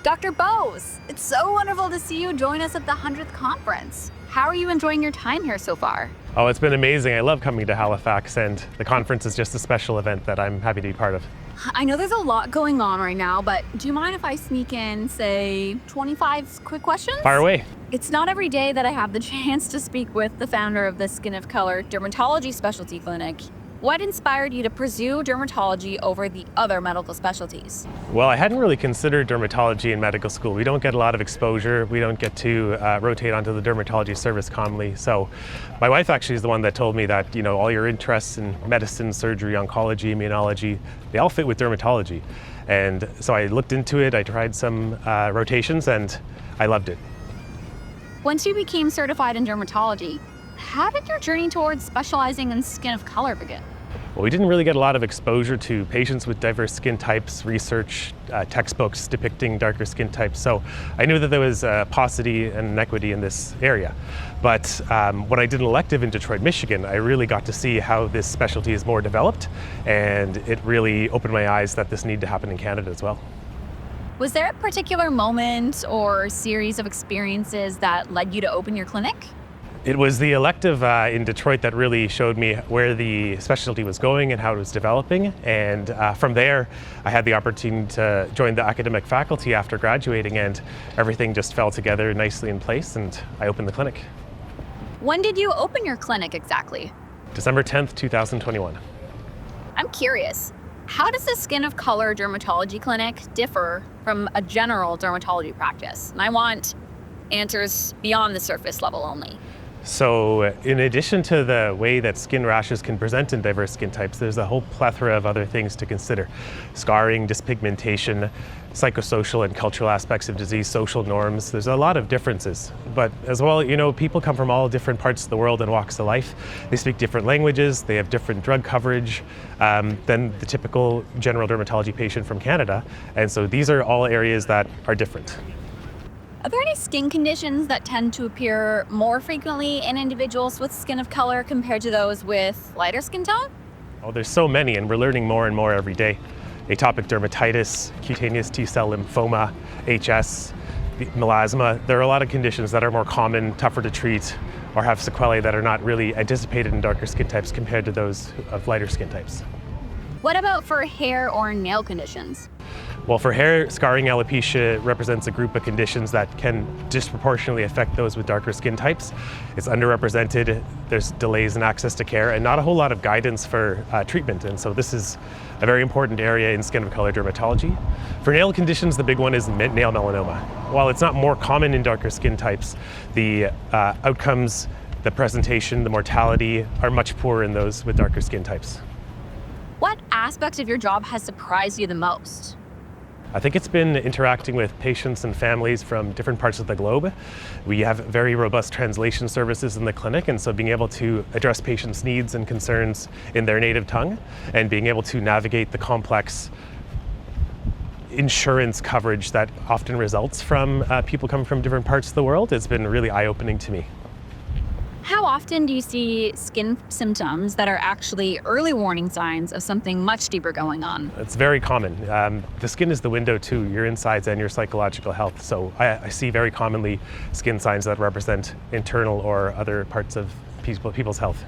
Dr. Bose, it's so wonderful to see you join us at the 100th conference. How are you enjoying your time here so far? Oh, it's been amazing. I love coming to Halifax, and the conference is just a special event that I'm happy to be part of. I know there's a lot going on right now, but do you mind if I sneak in, say, 25 quick questions? Fire away. It's not every day that I have the chance to speak with the founder of the Skin of Color Dermatology Specialty Clinic. What inspired you to pursue dermatology over the other medical specialties? Well, I hadn't really considered dermatology in medical school. We don't get a lot of exposure. We don't get to rotate onto the dermatology service commonly. So my wife actually is the one that told me that, all your interests in medicine, surgery, oncology, immunology, they all fit with dermatology. And so I looked into it, I tried some rotations, and I loved it. Once you became certified in dermatology, how did your journey towards specializing in skin of color begin? Well, we didn't really get a lot of exposure to patients with diverse skin types, research, textbooks depicting darker skin types. So I knew that there was paucity and inequity in this area. But when I did an elective in Detroit, Michigan, I really got to see how this specialty is more developed, and it really opened my eyes that this needed to happen in Canada as well. Was there a particular moment or series of experiences that led you to open your clinic? It was the elective in Detroit that really showed me where the specialty was going and how it was developing. And from there, I had the opportunity to join the academic faculty after graduating, and everything just fell together nicely in place, and I opened the clinic. When did you open your clinic exactly? December 10th, 2021. I'm curious, how does the Skin of Color Dermatology Clinic differ from a general dermatology practice? And I want answers beyond the surface level only. So in addition to the way that skin rashes can present in diverse skin types, there's a whole plethora of other things to consider. Scarring, dyspigmentation, psychosocial and cultural aspects of disease, social norms. There's a lot of differences. But as well, people come from all different parts of the world and walks of life. They speak different languages, they have different drug coverage than the typical general dermatology patient from Canada. And so these are all areas that are different. Are there any skin conditions that tend to appear more frequently in individuals with skin of color compared to those with lighter skin tone? Oh, there's so many, and we're learning more and more every day. Atopic dermatitis, cutaneous T-cell lymphoma, HS, melasma. There are a lot of conditions that are more common, tougher to treat, or have sequelae that are not really anticipated in darker skin types compared to those of lighter skin types. What about for hair or nail conditions? Well, for hair, scarring alopecia represents a group of conditions that can disproportionately affect those with darker skin types. It's underrepresented, there's delays in access to care, and not a whole lot of guidance for treatment. And so this is a very important area in skin of color dermatology. For nail conditions, the big one is nail melanoma. While it's not more common in darker skin types, the outcomes, the presentation, the mortality are much poorer in those with darker skin types. What aspect of your job has surprised you the most? I think it's been interacting with patients and families from different parts of the globe. We have very robust translation services in the clinic, and so being able to address patients' needs and concerns in their native tongue and being able to navigate the complex insurance coverage that often results from people coming from different parts of the world has been really eye-opening to me. How often do you see skin symptoms that are actually early warning signs of something much deeper going on? It's very common. The skin is the window to your insides and your psychological health. So I see very commonly skin signs that represent internal or other parts of people's health.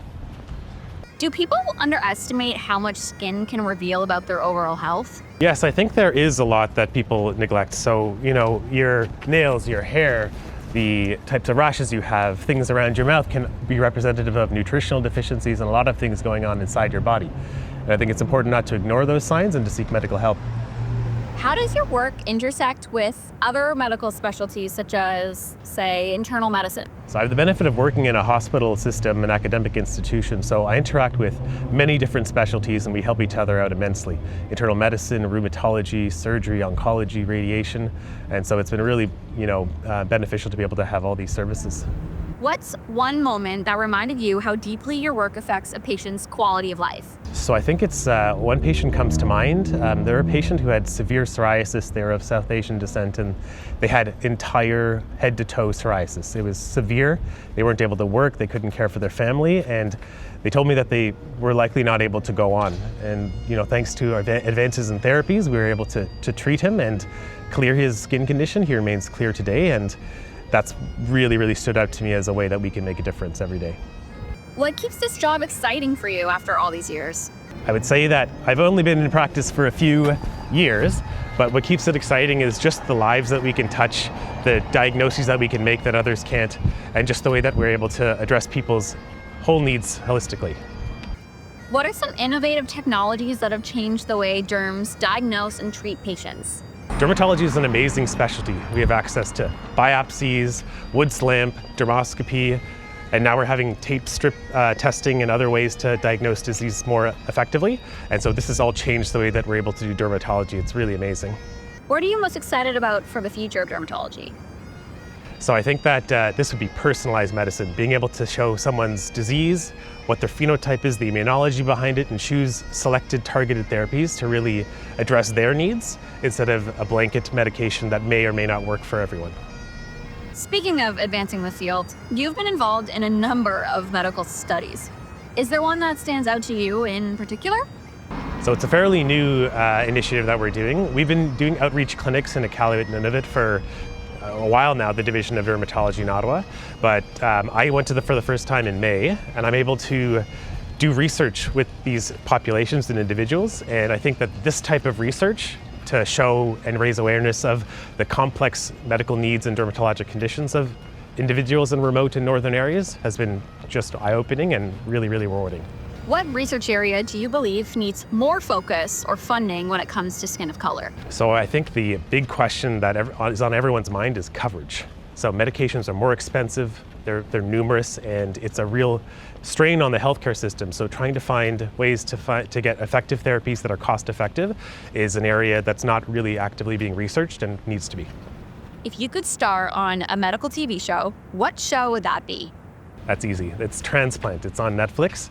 Do people underestimate how much skin can reveal about their overall health? Yes, I think there is a lot that people neglect. So, your nails, your hair, the types of rashes you have, things around your mouth can be representative of nutritional deficiencies and a lot of things going on inside your body. And I think it's important not to ignore those signs and to seek medical help. How does your work intersect with other medical specialties such as, say, internal medicine? So I have the benefit of working in a hospital system, an academic institution, so I interact with many different specialties and we help each other out immensely. Internal medicine, rheumatology, surgery, oncology, radiation, and so it's been really, beneficial to be able to have all these services. What's one moment that reminded you how deeply your work affects a patient's quality of life? So I think it's one patient comes to mind. They're a patient who had severe psoriasis. They're of South Asian descent, and they had entire head-to-toe psoriasis. It was severe. They weren't able to work. They couldn't care for their family, and they told me that they were likely not able to go on. And thanks to our advances in therapies, we were able to treat him and clear his skin condition. He remains clear today, and that's really, really stood out to me as a way that we can make a difference every day. What keeps this job exciting for you after all these years? I would say that I've only been in practice for a few years, but what keeps it exciting is just the lives that we can touch, the diagnoses that we can make that others can't, and just the way that we're able to address people's whole needs holistically. What are some innovative technologies that have changed the way derms diagnose and treat patients? Dermatology is an amazing specialty. We have access to biopsies, Wood's lamp, dermoscopy, and now we're having tape strip testing and other ways to diagnose disease more effectively. And so this has all changed the way that we're able to do dermatology. It's really amazing. What are you most excited about for the future of dermatology? So I think that this would be personalized medicine, being able to show someone's disease, what their phenotype is, the immunology behind it, and choose selected targeted therapies to really address their needs instead of a blanket medication that may or may not work for everyone. Speaking of advancing the field, you've been involved in a number of medical studies. Is there one that stands out to you in particular? So it's a fairly new initiative that we're doing. We've been doing outreach clinics in Iqaluit and Nunavut for a while now, the Division of Dermatology in Ottawa, but I went for the first time in May, and I'm able to do research with these populations and individuals, and I think that this type of research to show and raise awareness of the complex medical needs and dermatologic conditions of individuals in remote and northern areas has been just eye-opening and really, really rewarding. What research area do you believe needs more focus or funding when it comes to skin of color? So I think the big question that is on everyone's mind is coverage. So medications are more expensive, they're numerous, and it's a real strain on the healthcare system. So trying to find ways to get effective therapies that are cost effective is an area that's not really actively being researched and needs to be. If you could star on a medical TV show, what show would that be? That's easy. It's Transplant. It's on Netflix.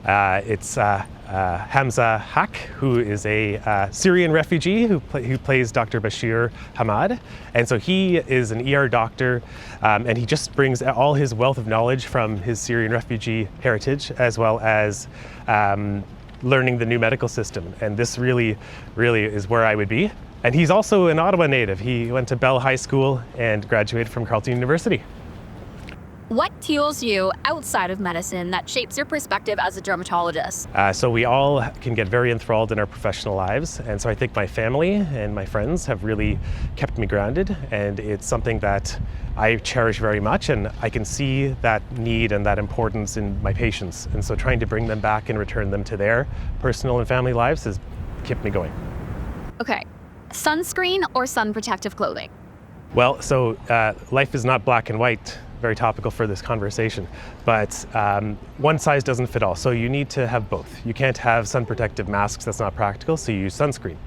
It's Hamza Haq, who is a Syrian refugee who plays Dr. Bashir Hamad. And so he is an ER doctor, and he just brings all his wealth of knowledge from his Syrian refugee heritage, as well as learning the new medical system. And this really, really is where I would be. And he's also an Ottawa native. He went to Bell High School and graduated from Carleton University. What fuels you outside of medicine that shapes your perspective as a dermatologist? So we all can get very enthralled in our professional lives, and so I think my family and my friends have really kept me grounded, and it's something that I cherish very much, and I can see that need and that importance in my patients, and so trying to bring them back and return them to their personal and family lives has kept me going. Okay, sunscreen or sun protective clothing? Well, so life is not black and white. Very topical for this conversation, but one size doesn't fit all. So you need to have both. You can't have sun protective masks, that's not practical, so you use sunscreen.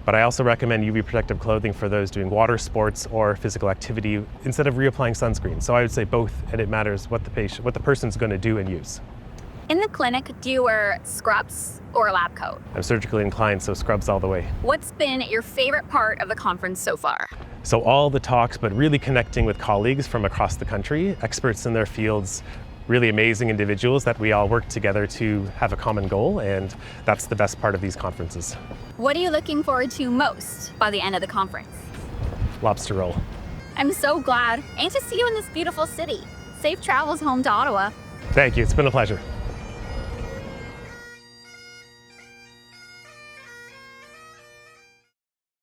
But I also recommend UV protective clothing for those doing water sports or physical activity instead of reapplying sunscreen. So I would say both, and it matters what the person's going to do and use. In the clinic, do you wear scrubs or a lab coat? I'm surgically inclined, so scrubs all the way. What's been your favorite part of the conference so far? So all the talks, but really connecting with colleagues from across the country, experts in their fields, really amazing individuals that we all work together to have a common goal, and that's the best part of these conferences. What are you looking forward to most by the end of the conference? Lobster roll. I'm so glad and to see you in this beautiful city. Safe travels home to Ottawa. Thank you, it's been a pleasure.